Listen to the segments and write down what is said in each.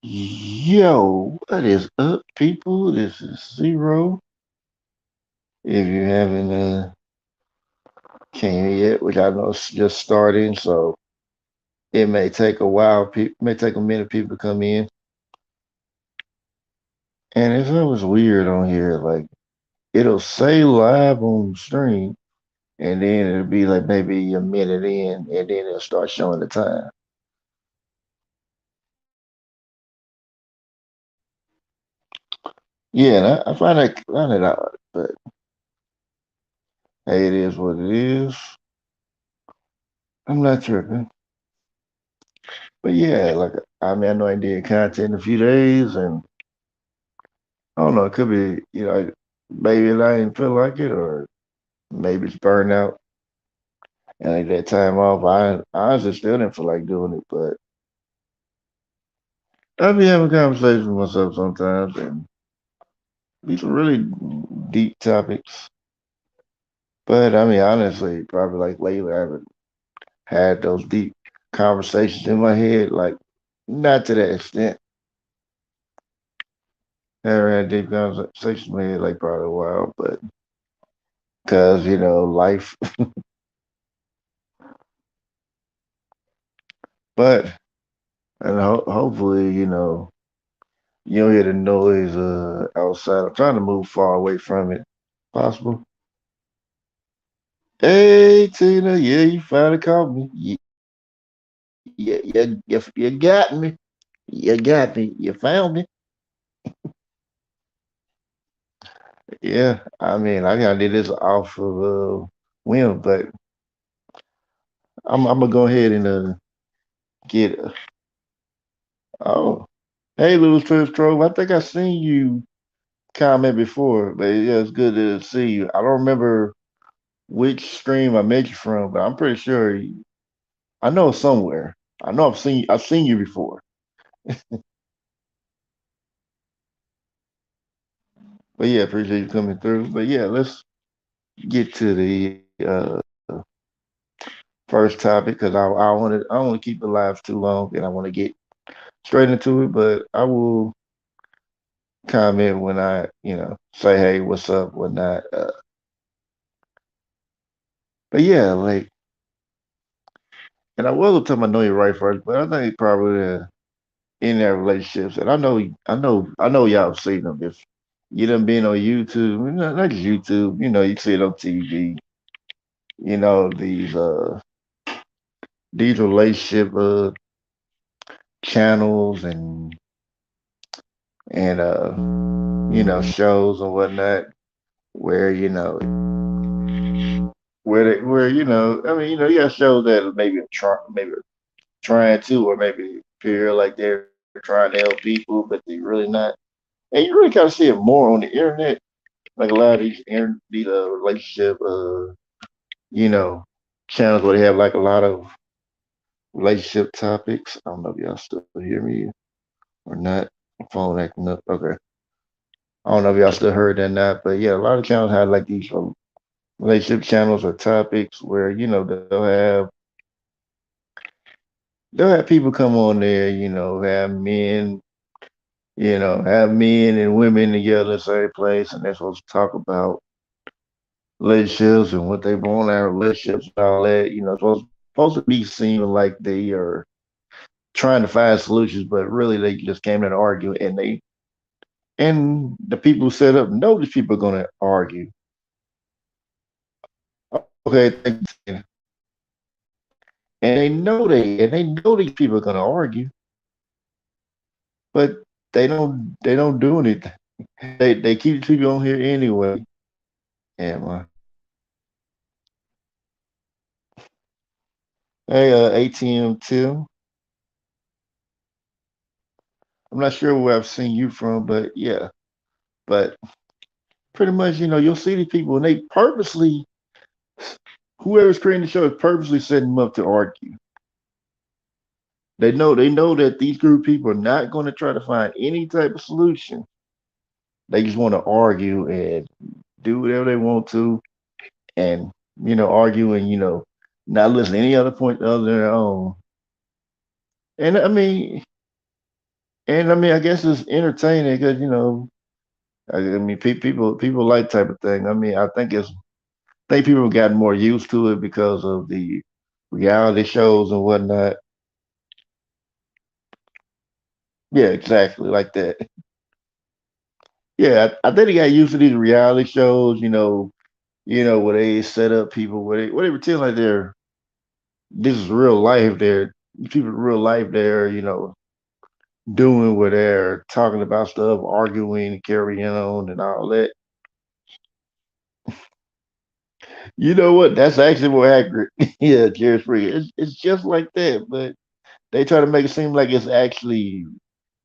Yo, what is up, people? This is Zero. If you haven't came in yet, which I know is just starting, so it may take a while. May take a minute people to come in, and it's always weird on here. Like it'll say live on stream, and then it'll be like maybe a minute in, and then it'll start showing the time. Yeah, and I find it odd, but hey, it is what it is. I'm not tripping. But yeah, like I mean, I know I did content in a few days, and I don't know. It could be, maybe I didn't feel like it, or maybe it's burnout and I that time off. I honestly still didn't feel like doing it, but I be having conversations with myself sometimes, and these are really deep topics. But I mean, honestly, probably like lately, I haven't had those deep conversations in my head, like not to that extent. I haven't had deep conversations in my head like probably a while, but because life. But and hopefully, you don't hear the noise outside. I'm trying to move far away from it. Possible. Hey Tina, yeah, you finally called me. You got me. You got me. You found me. Yeah, I mean, I kind of did this off of whim, but I'm gonna go ahead and get. Oh, hey, Louis Trish Trove. I think I seen you comment before, but yeah, it's good to see you. I don't remember which stream I met you from, but I'm pretty sure I know somewhere. I know I've seen you before. But yeah, appreciate you coming through. But yeah, let's get to the first topic because I don't want to keep it live too long and I want to get straight into it. But I will comment when I say hey, what's up, whatnot. But yeah, like, and I was talking about know you right first, but I think probably in their relationships, and I know y'all have seen them. If you done been on YouTube, not just YouTube, you see it on TV. These relationship channels and shows and whatnot where where I mean you got shows that maybe trying to or maybe appear like they're trying to help people but they really not, and you really kind of see it more on the internet, like a lot of these relationship you know channels where they have like a lot of relationship topics. I don't know if y'all still hear me or not. Phone acting up. Okay. I don't know if y'all still heard that or not, but yeah, a lot of channels have like these relationship channels or topics where they'll have people come on there, have men and women together in the same place, and they're supposed to talk about relationships and what they want out of relationships and all that. Supposed to be seeming like they are trying to find solutions, but really they just came in to argue, and the people who set up know these people are going to argue. Okay, and they know these people are going to argue, but they don't do anything. They keep people on here anyway. Yeah, man. Hey, ATM Tim. I'm not sure where I've seen you from, but yeah. But pretty much, you'll see these people and they purposely, whoever's creating the show is purposely setting them up to argue. They know that these group of people are not going to try to find any type of solution. They just want to argue and do whatever they want to, and argue and not listen to any other point other than their own. And I mean, And I mean, I guess it's entertaining because I mean, people like type of thing. I mean, I think people have gotten more used to it because of the reality shows and whatnot. Yeah, exactly like that. Yeah, I think they got used to these reality shows. Where they set up people where they pretend like this is real life. People in real life. They're doing what they're talking about stuff, arguing, carrying on, and all that. You know what? That's actually more accurate. Yeah, Jerry Springer. It's just like that, but they try to make it seem like it's actually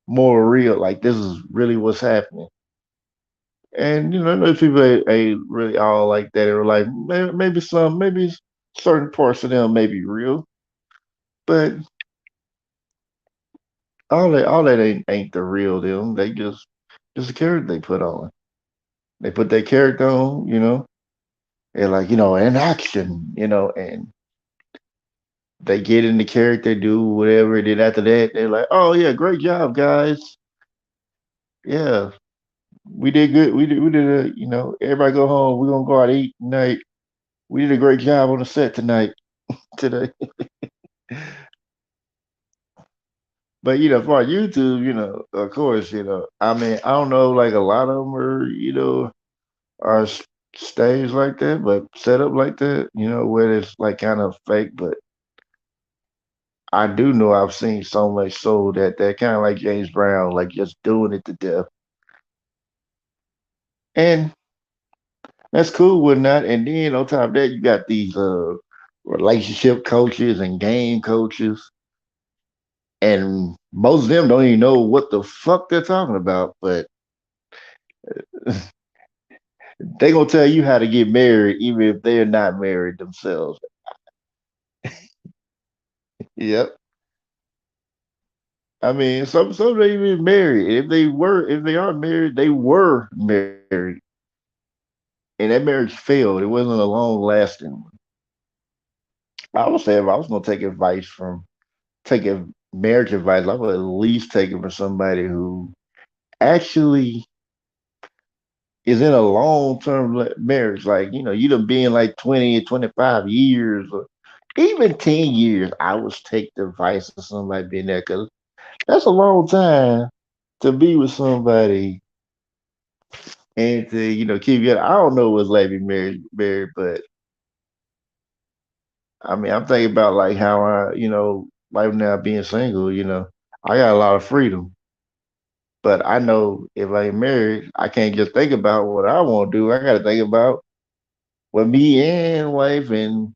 more real. Like this is really what's happening. And those people ain't really all like that in real life. Maybe certain parts of them may be real, but all that ain't the real them. They just a character they put on. They put their character on, they're like, in action, and they get in the character, do whatever. Then after that, they're like, oh yeah, great job, guys. Yeah, we did good. We did everybody go home. We're gonna go out to eat tonight. We did a great job on the set tonight, today. But for YouTube, of course, I mean, I don't know, like a lot of them are staged like that, but set up like that, where it's like kind of fake. But I do know I've seen so much so that they're kind of like James Brown, like just doing it to death. And that's cool with that. And then on top of that, you got these relationship coaches and game coaches, and most of them don't even know what the fuck they're talking about, but they gonna tell you how to get married, even if they're not married themselves. Yep. I mean, some they even married. If they are married, they were married, and that marriage failed. It wasn't a long lasting one. I would say if I was gonna take advice from taking marriage advice, I would at least take it from somebody who actually is in a long term marriage. Like, you done been like 20 or 25 years or even 10 years. I would take the advice of somebody being there because that's a long time to be with somebody and to, keep it. I don't know what's like being married, but I mean, I'm thinking about like how right now being single, I got a lot of freedom. But I know if I ain't married, I can't just think about what I want to do. I got to think about what me and wife and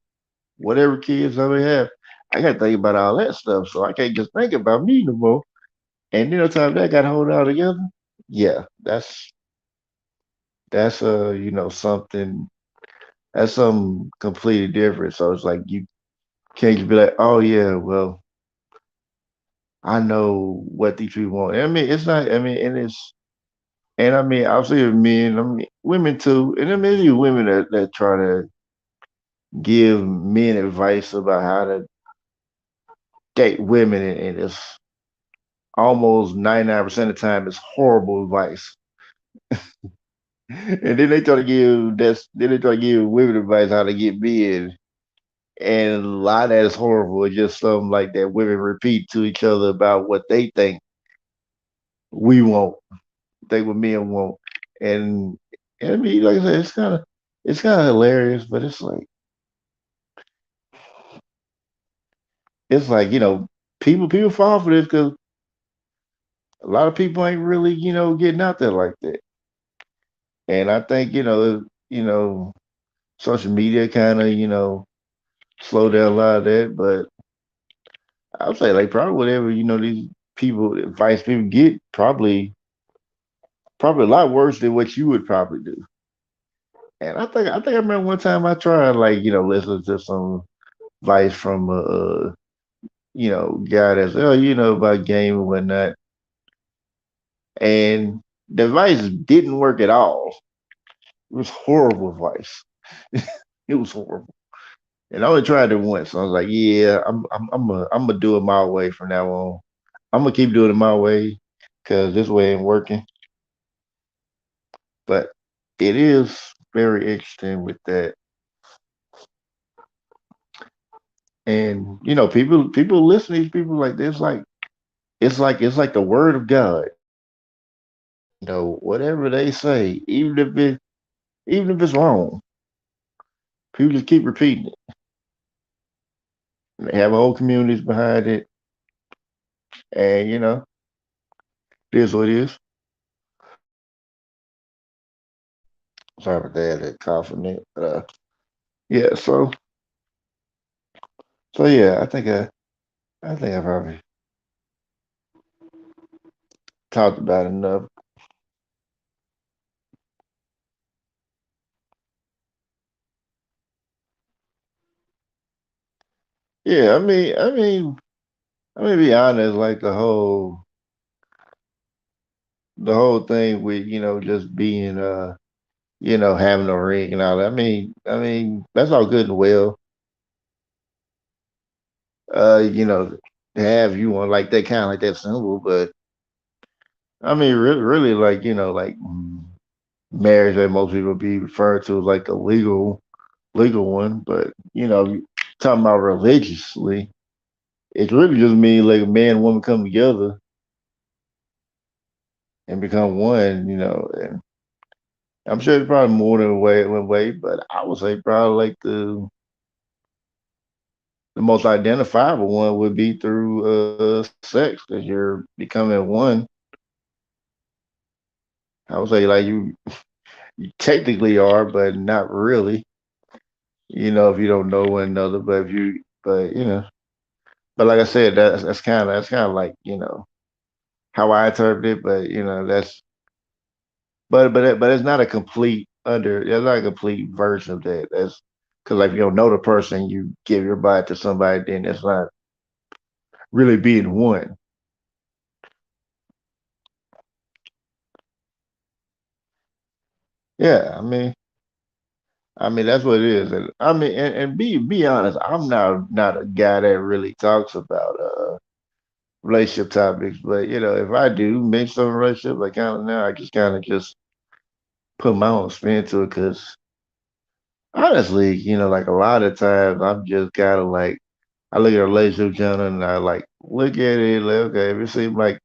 whatever kids I may have. I got to think about all that stuff. So I can't just think about me no more. And time that got to hold it all together. Yeah, that's something that's something completely different. So it's like you can't just be like, oh yeah, well, I know what these people want. I mean, it's not. I mean, and I mean, I've seen men, I mean, women too, and I mean, these women that try to give men advice about how to date women, and it's almost 99% of the time it's horrible advice. And then they try to give women advice how to get men, and a lot of that is horrible. It's just something like that women repeat to each other about what they think we want, think what men want, and, and I mean, like I said, it's kind of hilarious, but it's like people fall for this because a lot of people ain't really getting out there like that, and I think social media kind of slow down a lot of that, but I would say like probably whatever these people advice people get probably a lot worse than what you would probably do. And I think I remember one time I tried like listen to some advice from guy that's about game and whatnot, and the advice didn't work at all. It was horrible advice. It was horrible. And I only tried it once. So I was like, yeah, I'm gonna do it my way from now on. I'm gonna keep doing it my way. because this way ain't working. But it is very interesting with that. And people listen to these people like this, like it's like the word of God. Whatever they say, even if it's wrong, people just keep repeating it. They have whole communities behind it, and it is what it is. Sorry about that, that coughing it. But yeah, so yeah, I think I probably talked about it enough. Yeah, I mean, be honest, like the whole thing with just being having a ring and all that. I mean that's all good and well. You know, to have you on like that kind of like that symbol, but I mean, really, like like marriage that most people be referred to as like the legal one, but talking about religiously, it's really just mean like a man and woman come together and become one. And I'm sure it's probably more than one way, but I would say probably like the most identifiable one would be through sex, because you're becoming one. I would say like you technically are, but not really. If you don't know one another, but like I said, that's kind of like how I interpret it. But that's but it's not a complete it's not a complete version of that. That's because like if you don't know the person, you give your body to somebody, then it's not really being one. Yeah, I mean that's what it is. And I mean, and be honest, I'm not a guy that really talks about relationship topics, but if I do mention some relationship, like kind of now, I just kind of just put my own spin to it, because honestly, like a lot of times I'm just kind of like I look at a relationship channel and I like look at it, like okay, if it seems like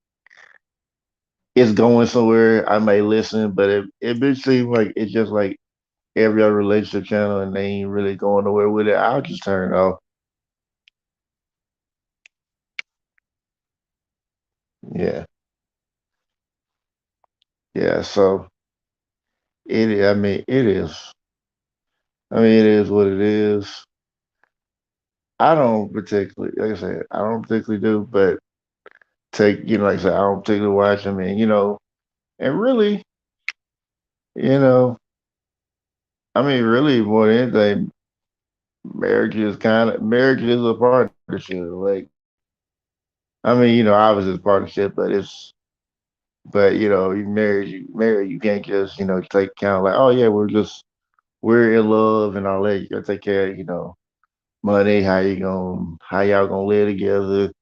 it's going somewhere, I may listen, but if it seems like it's just like every other relationship channel and they ain't really going nowhere with it, I'll just turn it off. Yeah, yeah. So I mean, it is. I mean, it is what it is. I don't particularly, like I said, I don't particularly do, but like I said, I don't particularly watch them, and and really, you know, I mean, really, more than anything, marriage is a partnership. Like, I mean, obviously it's a partnership, but you can't just take count like, oh yeah, we're in love and all that. You gotta take care of money, how y'all gonna live together.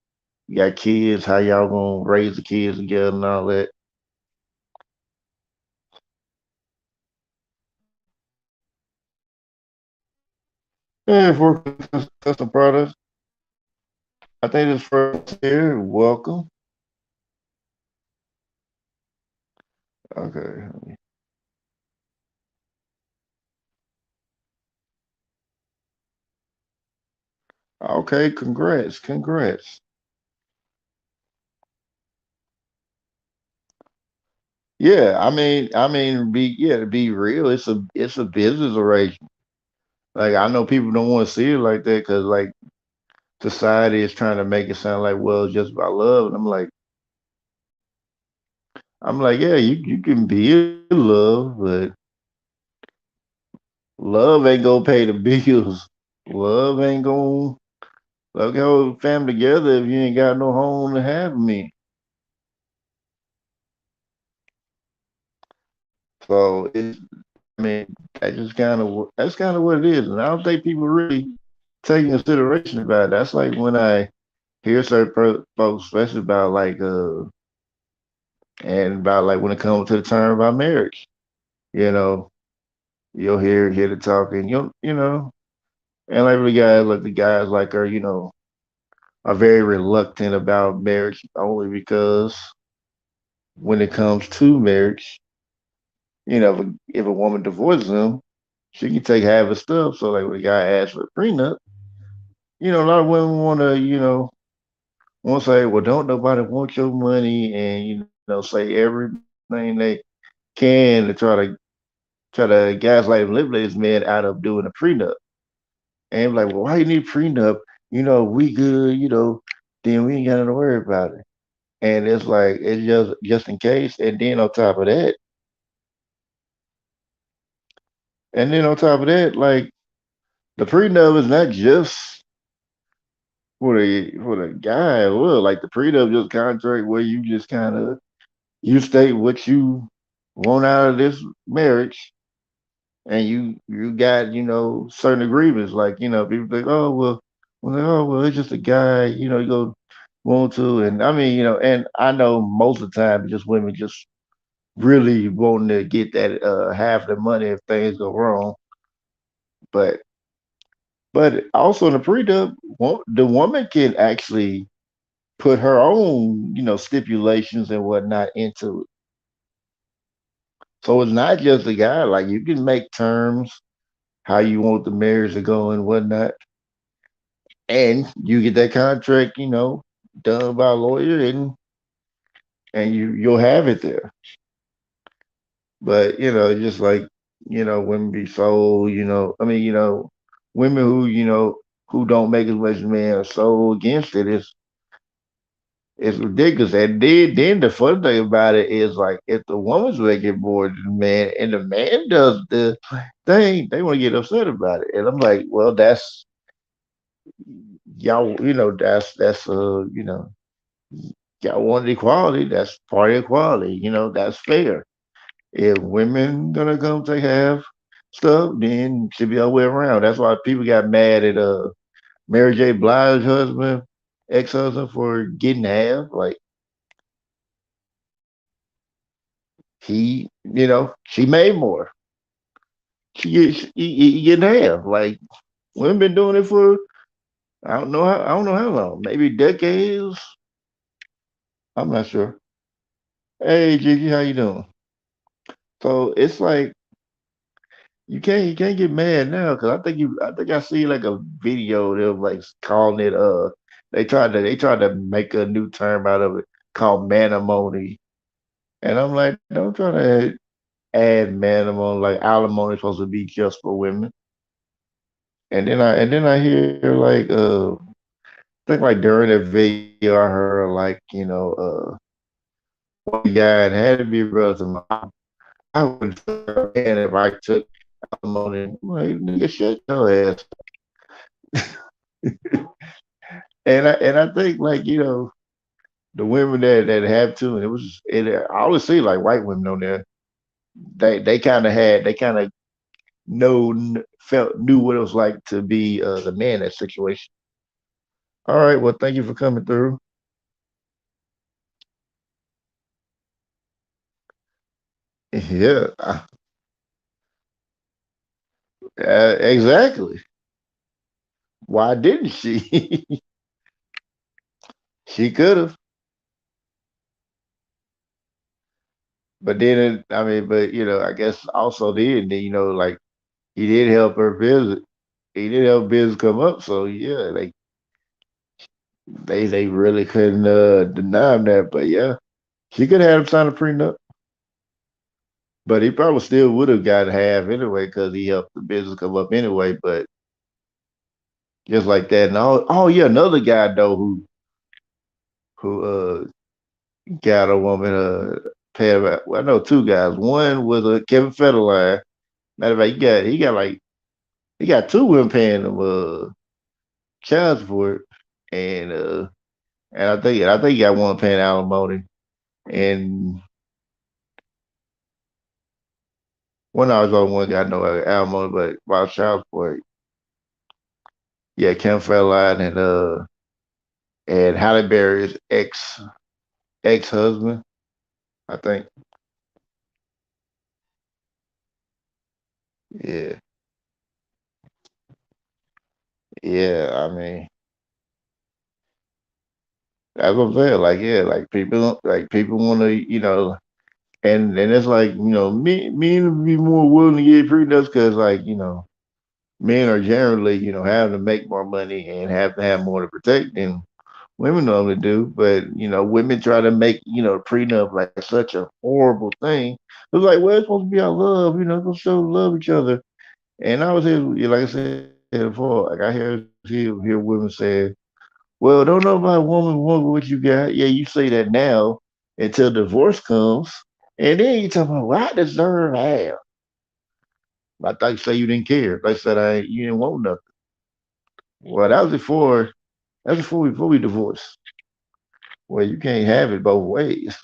You got kids, how y'all gonna raise the kids together and all that. Yeah, for custom products. I think this first here, welcome. Okay. Okay, congrats. Yeah, to be real, it's a business arrangement. Like I know people don't want to see it like that because like society is trying to make it sound like, well, it's just about love, and I'm like, yeah, you can be in love, but love ain't gonna pay the bills. Love ain't gonna like hold family together if you ain't got no home to have me. So I mean, that's kind of what it is, and I don't think people really take consideration about it. That's like when I hear certain folks, especially about like And about like when it comes to the term about marriage, you know, you'll hear the talking, and like the guys like are, are very reluctant about marriage only because when it comes to marriage, if a woman divorces him, she can take half his stuff. So like when a guy asks for a prenup, a lot of women wanna, won't say, well, don't nobody want your money and say everything they can to try to gaslight and manipulate this man out of doing a prenup. And like, well, why you need a prenup? We good, then we ain't got to worry about it. And it's like it's just in case. And then on top of that, like the prenup is not just for the guy. Well, like the prenup just contract where you just kind of you state what you want out of this marriage, and you got certain agreements. Like people think, oh well, it's just a guy. You go want to, and I mean, and I know most of the time, just women just really wanting to get that half the money if things go wrong. But also in the prenup, the woman can actually put her own stipulations and whatnot into it. So it's not just the guy. Like you can make terms how you want the marriage to go and whatnot, and you get that contract, done by a lawyer, and you'll have it there. But just like women be so I mean women who who don't make as much as men are so against it. It's ridiculous. And then the fun thing about it is like if the woman's making more than the man and the man does the thing, they want to get upset about it. And I'm like, well, that's y'all, that's y'all want equality, that's part of equality, that's fair. If women gonna come take half stuff, then it should be all the way around. That's why people got mad at Mary J. Blige's husband, ex-husband for getting half. Like she made more. He getting half. Like women been doing it for I don't know how long. Maybe decades. I'm not sure. Hey Gigi, how you doing? So it's like you can't get mad now because I think I see like a video of them like calling it they tried to make a new term out of it called manimony. And I'm like, don't try to add manimony, like alimony is supposed to be just for women. And then I hear like I think like during the video I heard like, one guy and had to be brother. I would man if I took alimony. I'm like, nigga, shut your ass. And I think like, the women that have to, and I always see like white women on there. They kind of felt knew what it was like to be the man in that situation. All right, well, thank you for coming through. Yeah, exactly. Why didn't she? She could have, but then I mean, but I guess also then like he did help her visit. He did help business come up, so yeah, like they really couldn't deny him that. But yeah, she could have had him sign a prenup, but he probably still would have got half anyway because he helped the business come up anyway. But just like that, and oh yeah, another guy though who got a woman paid about. Well, I know two guys. One was Kevin Federline. Matter of fact, he got two women paying him child support, and I think he got one paying alimony, and one I was on one got no alimony, but while child support, yeah, Kevin Federline and Halle Berry's ex husband. I think, yeah, yeah. I mean, that's what I'm saying. Like, yeah, like people want to, and it's like, men would be more willing to get prenups because, like, men are generally, having to make more money and have to have more to protect than women normally do. But women try to make prenup like such a horrible thing. It's like, well, it's supposed to be our love, it's supposed to show love each other. And I was here, like I said before, like I hear women say, "Well, don't know about woman what you got." Yeah, you say that now until divorce comes, and then you talk about, "Well, I deserve half." I thought you say you didn't care. Like I said, you didn't want nothing. Well, that was before we divorced. Well, you can't have it both ways,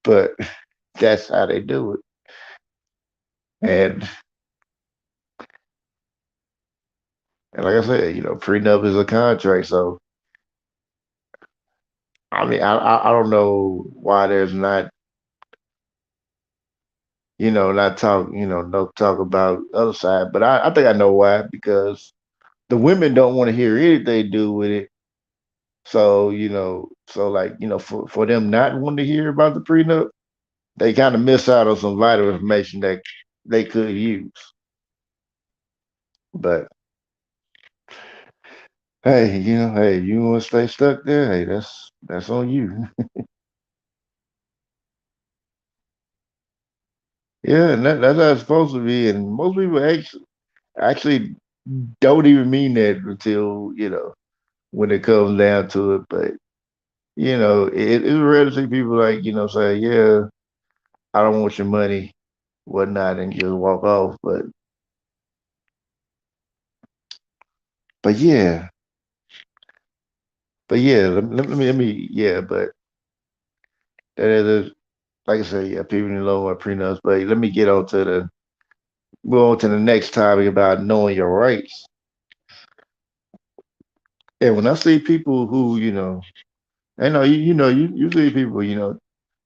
but that's how they do it. And and like I said, prenup is a contract. So I mean, I don't know why there's not, not talk, no talk about the other side. But I think I know why, because the women don't want to hear anything to do with it. So, like, for them not wanting to hear about the prenup, they kind of miss out on some vital information that they could use. But hey, hey, you want to stay stuck there? Hey, that's on you. Yeah, and that's how it's supposed to be. And most people actually don't even mean that until when it comes down to it. But it's rare to see people, like, say, yeah, I don't want your money, whatnot, and just walk off. But yeah, yeah, but that is, like I said, yeah, people need to know what prenups. But let me get on to the move on to the next topic about knowing your rights. And when I see people who, I know you see people,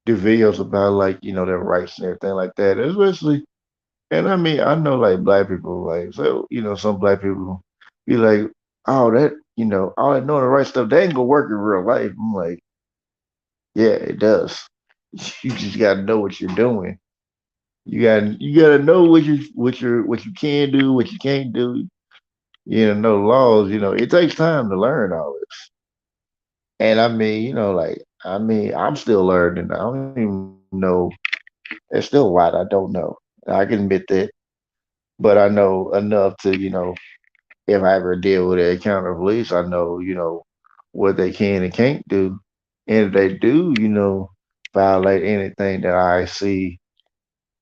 do videos about, like, their rights and everything like that, especially. And I mean, I know, like, black people, like, so, some black people be like, oh, that, all that knowing the right stuff, they ain't gonna work in real life. I'm like, yeah, it does. You just gotta know what you're doing. You gotta know what you can do, what you can't do. Know laws. It takes time to learn all this. And I mean, like, I'm still learning. I don't even know. There's still a lot I don't know. I can admit that, but I know enough to, if I ever deal with a counter police, I know, what they can and can't do. And if they do, violate anything that I see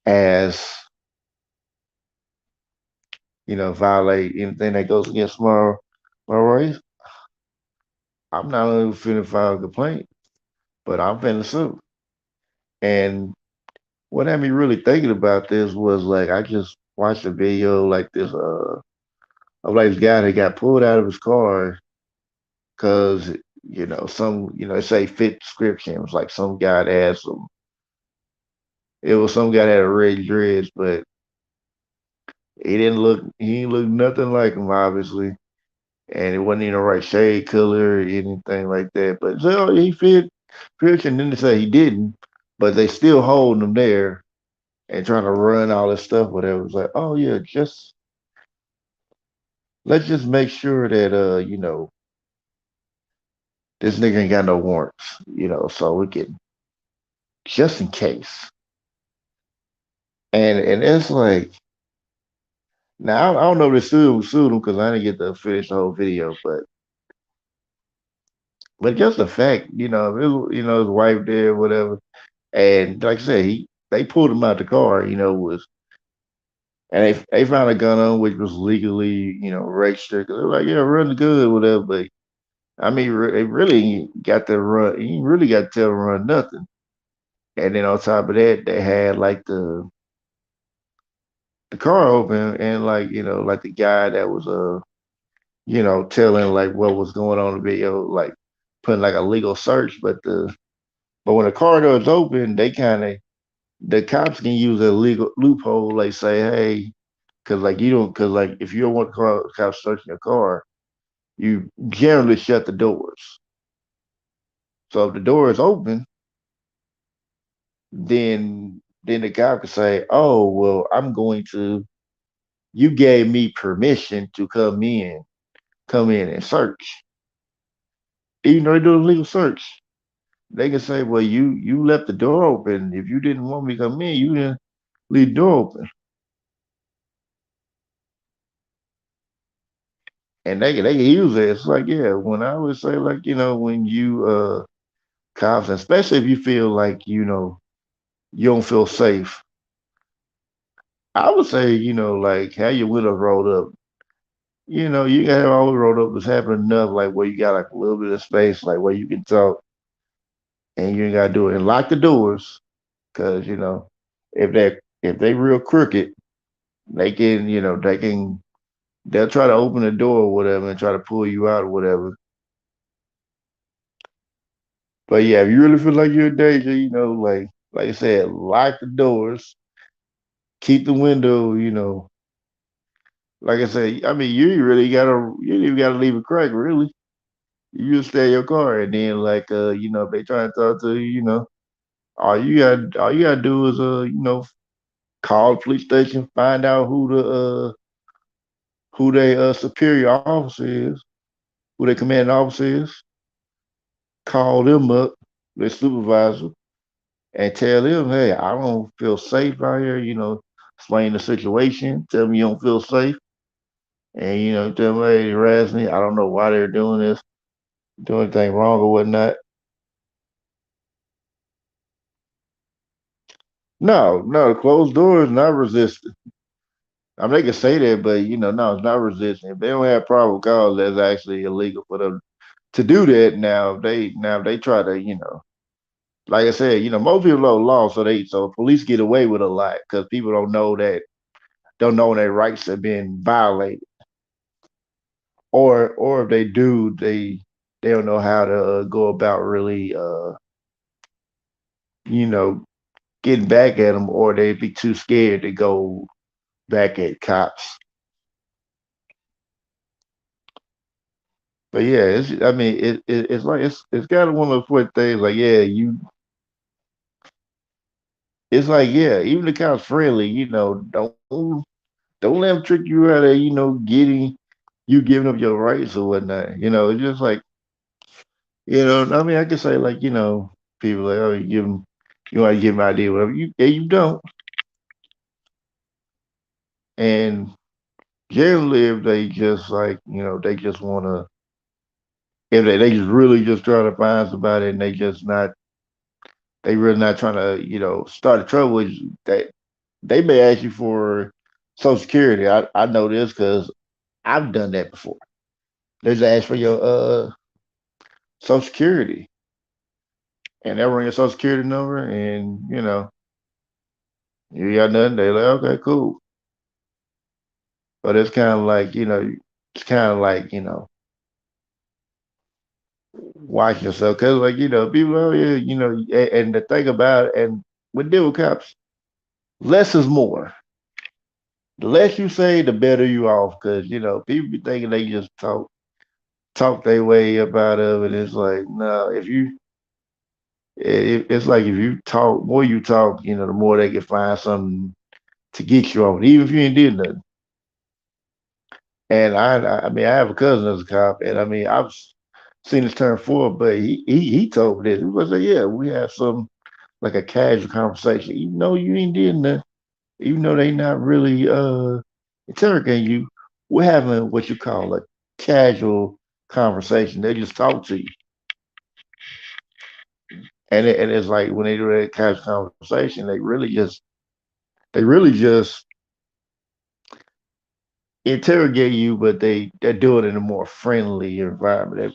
as, violate anything that goes against my rights, I'm not only finna file a complaint, but I'm finna sue. And what had me really thinking about this was, like, I just watched a video like this of, like, this guy that got pulled out of his car because some it say fit description. It was like some guy that had some. It was some guy that had a red dreads, but he didn't look. He didn't look nothing like him, obviously, and it wasn't even the right shade color or anything like that. But so he fit description. Then they say he didn't, but they still holding him there and trying to run all this stuff. Whatever. It's like, oh yeah, just let's just make sure that this nigga ain't got no warrants. So we can, just in case. And it's like, now I don't know if they sued him because I didn't get to finish the whole video, but just the fact, his wife there, whatever, and like I said, they pulled him out the car, was, and they found a gun on which was legally, registered. 'Cause they're like, yeah, run the good, whatever. But I mean, they really got to run. You really got to tell them run nothing. And then on top of that, they had, like, the car open, and, like, like the guy that was telling, like, what was going on in the video, like putting like a legal search, but But when the car door is open, they kind of the cops can use a legal loophole. Like say, hey, because like you don't, because like if you don't want the cops searching your car, you generally shut the doors. So if the door is open, then the cop can say, oh well, I'm going to. You gave me permission to come in and search. Even though they do a legal search, they can say, well, you left the door open. If you didn't want me to come in, you didn't leave the door open. And they can use it. It's like, yeah, when I would say like, when you cops, especially if you feel like, you don't feel safe, I would say, like have your windows rolled up. You gotta have all the rolled up. It's happening enough, like where you got like a little bit of space, like where you can talk and you ain't gotta do it. And lock the doors, because if they real crooked, they'll try to open the door or whatever and try to pull you out or whatever. But yeah, if you really feel like you're in danger, like I said, lock the doors, keep the window, like I said, I mean you ain't even gotta leave a crack really. You just stay in your car and then like if they try to talk to you, all you gotta do is call the police station, find out who their superior officer is, who their commanding officer is, call them up, their supervisor, and tell them, hey, I don't feel safe out here, explain the situation, tell me you don't feel safe, and tell them, hey, they harass me. I don't know why they're doing this, doing anything wrong or whatnot. No, no, closed doors not resisting. I mean, they can say that, but no, it's not resisting. If they don't have probable cause, that's actually illegal for them to do that. Now if they try to, like I said, most people know law, so police get away with a lot because people don't know their rights have been violated, or if they do, they don't know how to go about really, you know, getting back at them, or they'd be too scared to go back at cops. But yeah, I mean, it's like it's kind of one of those things. Like, yeah, it's like, yeah, even the cops friendly. Don't let them trick you out of getting you giving up your rights or whatnot. It's just like, I mean, I could say like, people like, oh, you want to give them an idea, whatever. You don't. And generally, if they just like, they just want to, if they just really just trying to find somebody and they really not trying to, start a trouble with you, they may ask you for Social Security. I know this because I've done that before. They just ask for your Social Security, and they'll run your Social Security number, and you got nothing. They're like, okay, cool. But it's kind of like, watch yourself, because like people, oh yeah, and the thing about it, and with deal with cops, less is more. The less you say, the better you off, because people be thinking they just talk their way up out of it. It's like, no, it's like if you talk, more you talk, the more they can find something to get you off, even if you ain't did nothing. And I mean, I have a cousin that's a cop, and I mean, I've seen this turn four, but he told me this. He was like, yeah, we have some like a casual conversation, even though you ain't did nothing, even though they not really interrogating you. We're having what you call a casual conversation. They just talk to you, and it's like when they do that casual conversation, they really just interrogate you, but they do it in a more friendly environment.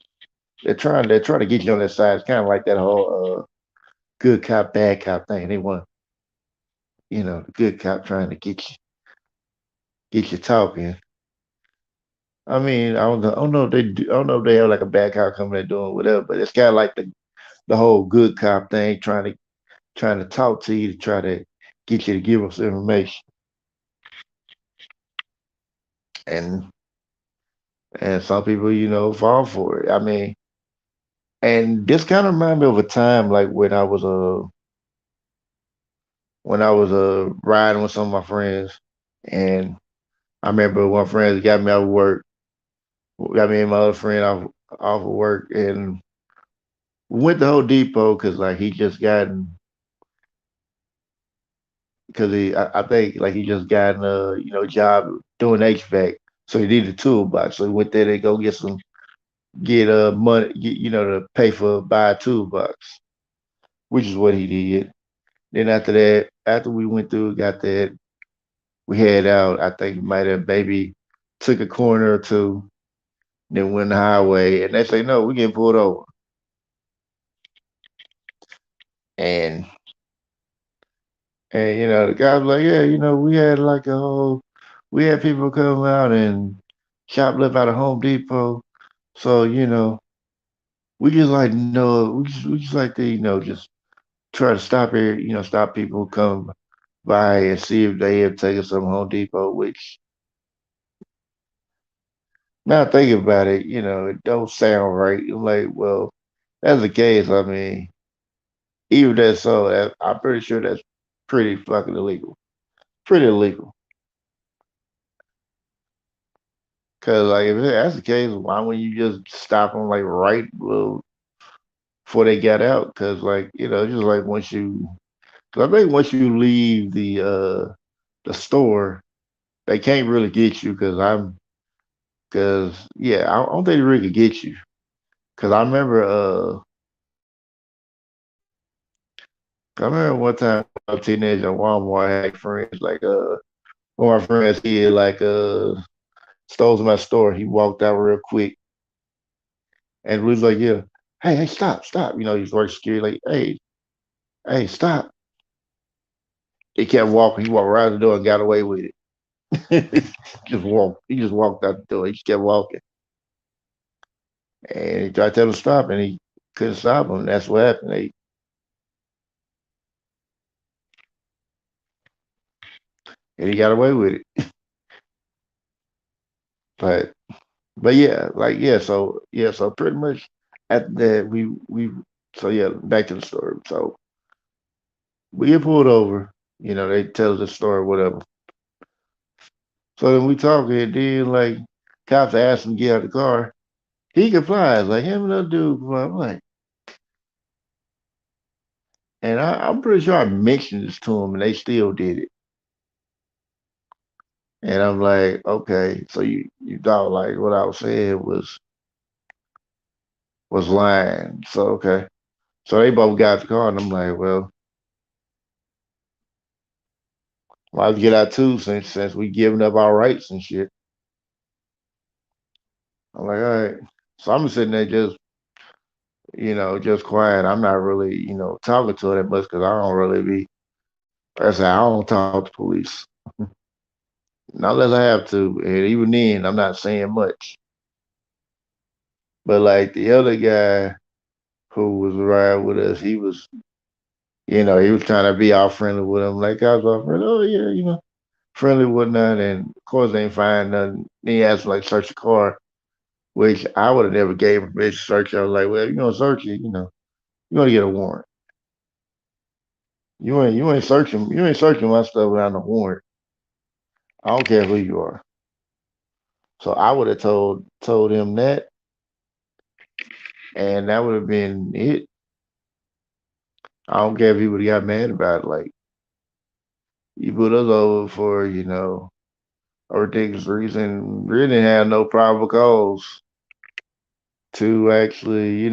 They're trying to get you on their side. It's kind of like that whole good cop bad cop thing. They want the good cop trying to get you talking. I mean, I don't know if they do, I don't know if they have like a bad cop coming and doing whatever, but it's kind of like the whole good cop thing, trying to talk to you to try to get you to give us information, and some people, fall for it. I mean, and this kind of reminded me of a time like when I was riding with some of my friends, and I remember one friend got me out of work, got me and my other friend off of work, and we went to Home Depot because like he just gotten because I think like he just gotten a job doing HVAC, so he needed a toolbox. So he went there to go get money, to pay for buy a toolbox, which is what he did. Then after that, after we went through, got that, we head out. I think we might have maybe took a corner or two, then went the highway, and they say no, we get pulled over, and the guy was like, yeah, we had like we had people come out and shoplift out of Home Depot, so we just like know we just like to just try to stop here, stop people who come by and see if they have taken some Home Depot, which now thinking about it, it don't sound right. I'm like, well, that's the case. I mean, even that's so, I'm pretty sure that's pretty fucking illegal. Pretty illegal. Cause like if that's the case, why wouldn't you just stop them like right before they got out? Cause like just like cause I think once you leave the store, they can't really get you. Cause yeah, I don't think they really could get you. Cause I remember one time when I was a teenager at Walmart, I had friends like one of my friends he had like stole my store. He walked out real quick and we was like, yeah, hey, stop, stop. He's working security, like, hey, stop. He kept walking. He walked right out the door and got away with it. Just walked. He just walked out the door. He just kept walking. And he tried to tell him to stop and he couldn't stop him. That's what happened. And he got away with it. But yeah, like so pretty much after that we so yeah, back to the story. So we get pulled over, they tell us the story, whatever. So then we talk and then like cops ask him to get out of the car. He complies, like him and another dude comply. I'm like, and I'm pretty sure I mentioned this to him and they still did it. And I'm like, okay, so you thought like what I was saying was lying. So okay. So they both got the car and I'm like, well, might as well get out too since we giving up our rights and shit. I'm like, all right. So I'm sitting there just quiet. I'm not really, talking to her that much because I don't really be. I say I don't talk to police, not unless I have to, and even then, I'm not saying much. But like the other guy who was riding with us, he was trying to be all friendly with him. Like I was all friendly. Oh yeah, friendly whatnot, and of course they ain't find nothing. Then he asked me like search the car, which I would have never gave him permission to search. I was like, well, if you're gonna search it, you're gonna get a warrant. You ain't searching my stuff without a warrant. I don't care who you are. So I would have told him that, and that would have been it. I don't care if he would have got mad about it. Like you put us over for a ridiculous reason. Really didn't have no probable cause to actually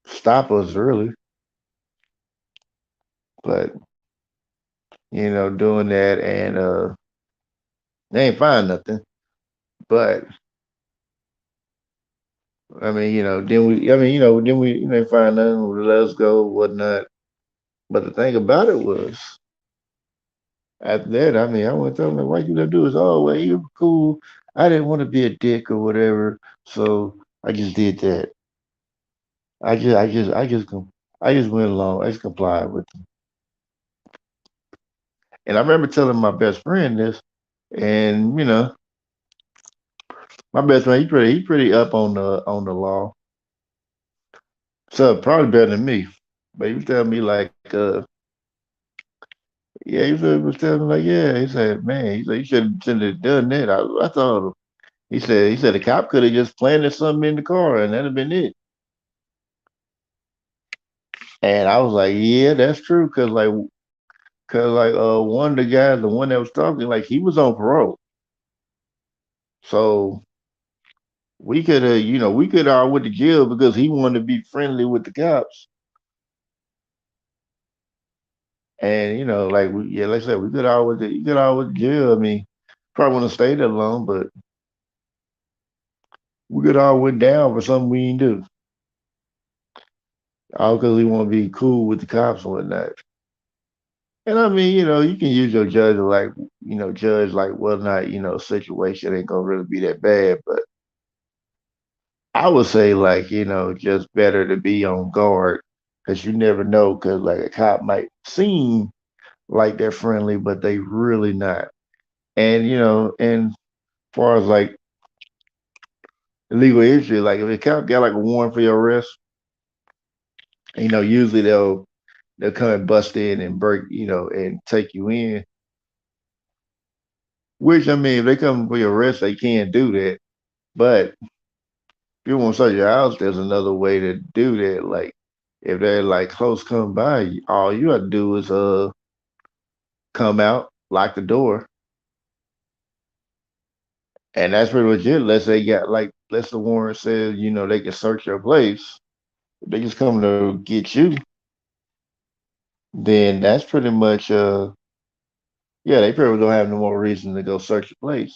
stop us really. But doing that and they ain't find nothing. But I mean, then then we, find nothing, we let us go, whatnot. But the thing about it was, after that, I mean, I went to him like, why you gonna do this? Oh, well, you cool. I didn't want to be a dick or whatever, so I just did that. I just went along. I just complied with them. And I remember telling my best friend this, and my best friend he pretty up on the law, so probably better than me. But he was telling me like, yeah, was telling me like, yeah, he said, man, he said you shouldn't have done that. I thought he said the cop could have just planted something in the car and that'd have been it. And I was like, yeah, that's true, cause like one of the guys, the one that was talking, like he was on parole, so we could have, we could have went to jail because he wanted to be friendly with the cops. And like yeah, like I said, we could always you could always jail. I mean, probably wouldn't have stayed that long, but we could all went down for something we didn't do, all because we want to be cool with the cops and whatnot. And I mean, you can use your judge to like, judge like whether or not, situation ain't gonna really be that bad. But I would say like, just better to be on guard because you never know because like a cop might seem like they're friendly, but they really not. And and far as like illegal entry, like if a cop got like a warrant for your arrest, usually they'll come and bust in and break, and take you in. Which I mean, if they come for your arrest, they can do that. But if you want to search your house, there's another way to do that. Like if they're like close come by, all you have to do is come out, lock the door, and that's pretty much it. Unless they got like, unless the warrant says, they can search your place. If they just come to get you, then that's pretty much yeah, they probably don't have no more reason to go search your place.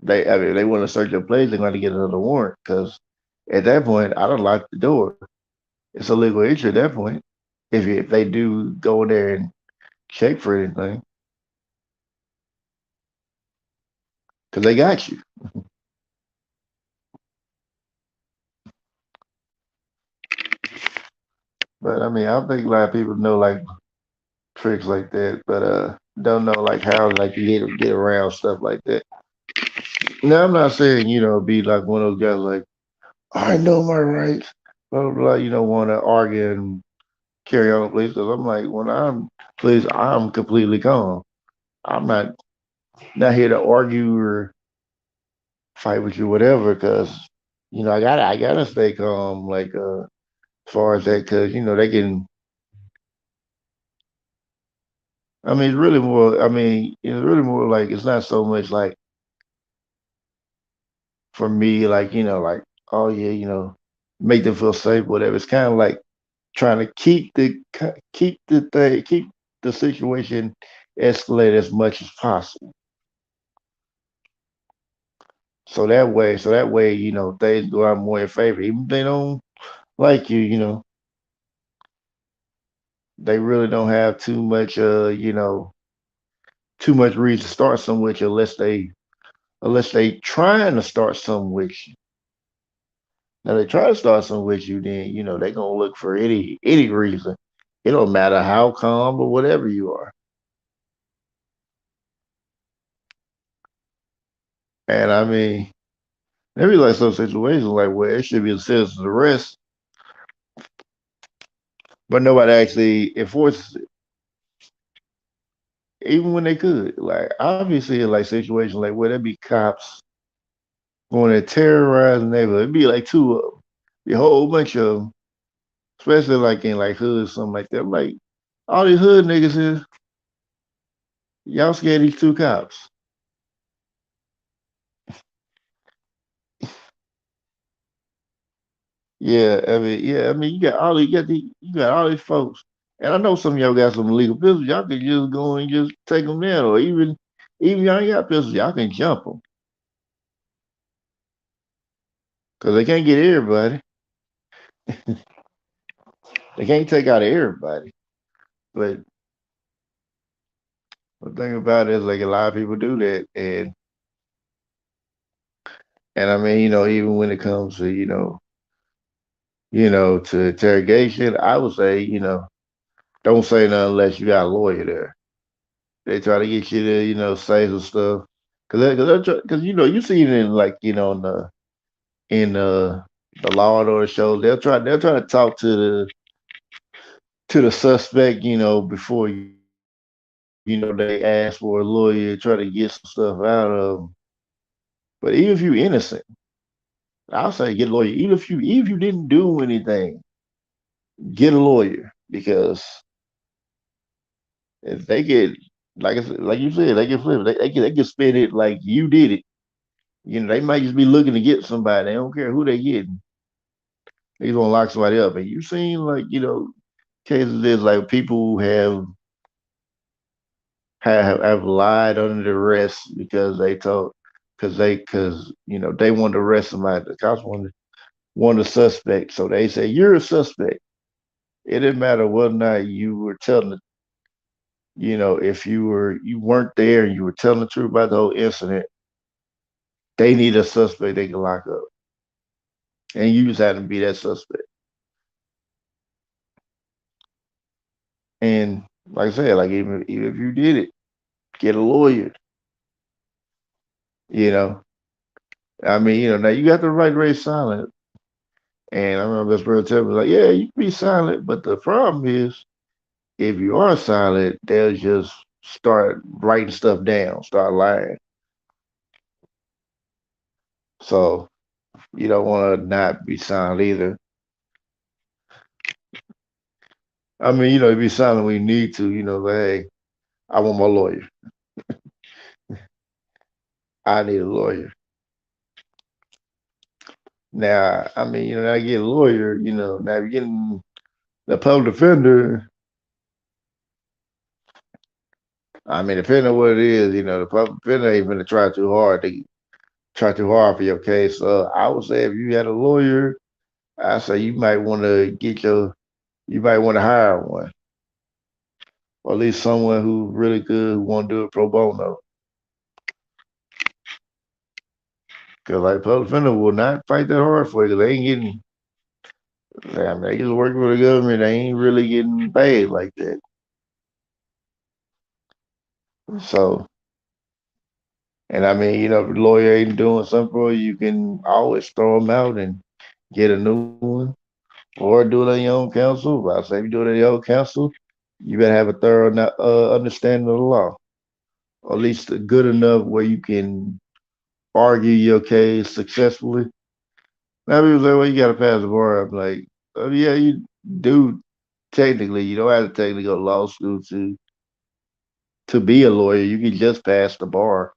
I mean, if they want to search your place, they're going to get another warrant because at that point, I don't lock the door. It's a legal entry at that point. If they do go there and check for anything, because they got you. But I mean, I think a lot of people know like tricks like that, but don't know like how like you get around stuff like that. Now I'm not saying be like one of those guys like I know my rights, blah blah blah. Want to argue and carry on, please. Because I'm like when I'm please, I'm completely calm. I'm not here to argue or fight with you, whatever. Because I gotta stay calm. Like as far as that, because they can. I mean, it's really more. I mean, it's really more like it's not so much like for me, like like oh yeah, make them feel safe, whatever. It's kind of like trying to keep the situation escalate as much as possible. So that way, things go out more in favor. Even if they don't like you, they really don't have too much reason to start some with you unless they trying to start some with you. Now they try to start some with you, then they gonna look for any reason. It don't matter how calm or whatever you are. And I mean, there be like some situations like where it should be a citizen's arrest, but nobody actually enforces it, even when they could. Like obviously, in like situations like where there be cops going to terrorize the neighborhood, it'd be like two of them, be a whole bunch of them, especially like in like hood something like that. I'm like all these hood niggas here, y'all scared of these two cops. Yeah, I mean, you got all these folks, and I know some of y'all got some illegal pistols. Y'all can just go and just take them down, or even y'all ain't got pistols, y'all can jump them because they can't get everybody. They can't take out everybody. But the thing about it is, like a lot of people do that, and I mean, even when it comes to to interrogation, I would say, don't say nothing unless you got a lawyer there. They try to get you to, say some stuff. Cause you see it in like, in the Law and Order shows. They'll try to talk to the suspect, before they ask for a lawyer, try to get some stuff out of them. But even if you're innocent, I'll say get a lawyer. Even if you didn't do anything, get a lawyer because if they get like you said, they get flipped. They can spin it like you did it. They might just be looking to get somebody. They don't care who they getting. They just want to lock somebody up. And you've seen like cases there's like people who have lied under the arrest because they told because they wanted to arrest somebody. The cops wanted a suspect, so they say you're a suspect. It didn't matter whether or not you were telling if you weren't there and you were telling the truth about the whole incident. They need a suspect they can lock up, and you just had to be that suspect. And like I said, like even if you did it, get a lawyer. You know, I mean, now you got the right to remain silent. And I remember this brother telling me like, yeah, you can be silent, but the problem is if you are silent, they'll just start writing stuff down, start lying. So you don't want to not be silent either. I mean, be silent when you need to. Like, hey, I want my lawyer. I need a lawyer. Now, I mean, I get a lawyer. Now if you're getting the public defender. I mean, depending on what it is, the public defender ain't gonna try too hard. They try too hard for your case. I would say if you had a lawyer, I say you might want to hire one, or at least someone who really good, who want to do it pro bono. Because like public defender will not fight that hard for you. 'Cause they ain't getting. I mean, they just working for the government. They ain't really getting paid like that. So, and I mean, if the lawyer ain't doing something for you, you can always throw them out and get a new one, or do it on your own counsel. But I say if you do it on your own counsel, you better have a thorough understanding of the law, or at least good enough where you can argue your case successfully. Now people say, "Well, you got to pass the bar." I'm like, "Oh yeah, you do. Technically, you don't have to technically go to law school to be a lawyer. You can just pass the bar.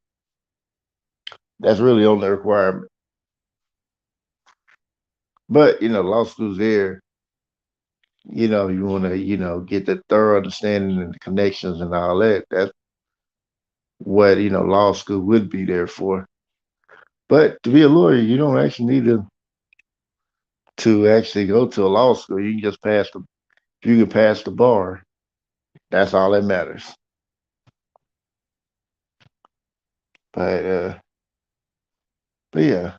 That's really the only requirement. But law school's there. You want to get the thorough understanding and the connections and all that. That's what law school would be there for. But to be a lawyer, you don't actually need to actually go to a law school. You can just pass the if you can pass the bar. That's all that matters. But uh, but yeah,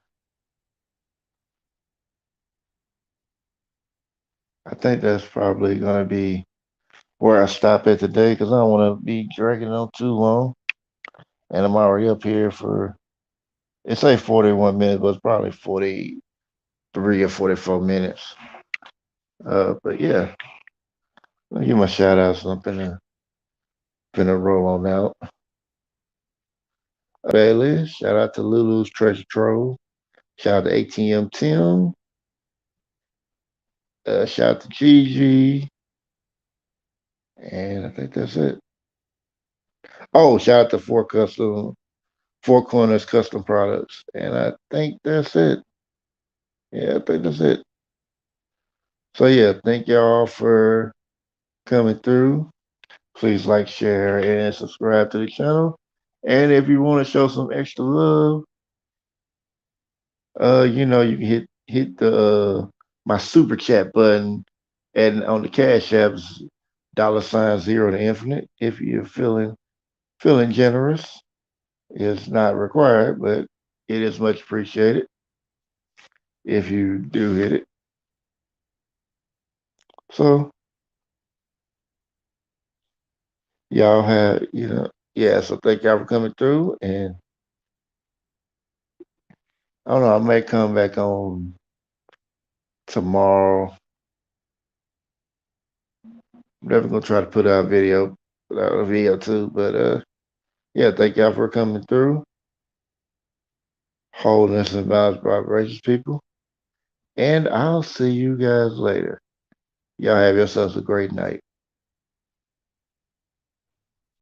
I think that's probably gonna be where I stop at today because I don't want to be dragging on too long. And I'm already up here for it's like 41 minutes, but it's probably 43 or 44 minutes. But yeah, I'll give my shout out something and finna roll on out. Bailey, shout out to Lulu's Treasure Trove. Shout out to ATM Tim. Shout out to Gigi. And I think that's it. Oh, shout out to Four Corners Custom Products. And I think that's it. Yeah, I think that's it. So yeah, thank y'all for coming through. Please like, share, and subscribe to the channel. And if you want to show some extra love, you can hit the my super chat button and on the cash apps $0 to infinite if you're feeling generous. It's not required, but it is much appreciated if you do hit it. So y'all have, yeah. So thank y'all for coming through, and I don't know. I may come back on tomorrow. I'm never gonna try to put out a video too. But yeah, thank y'all for coming through, holding us in bounds, vibrations, people. And I'll see you guys later. Y'all have yourselves a great night.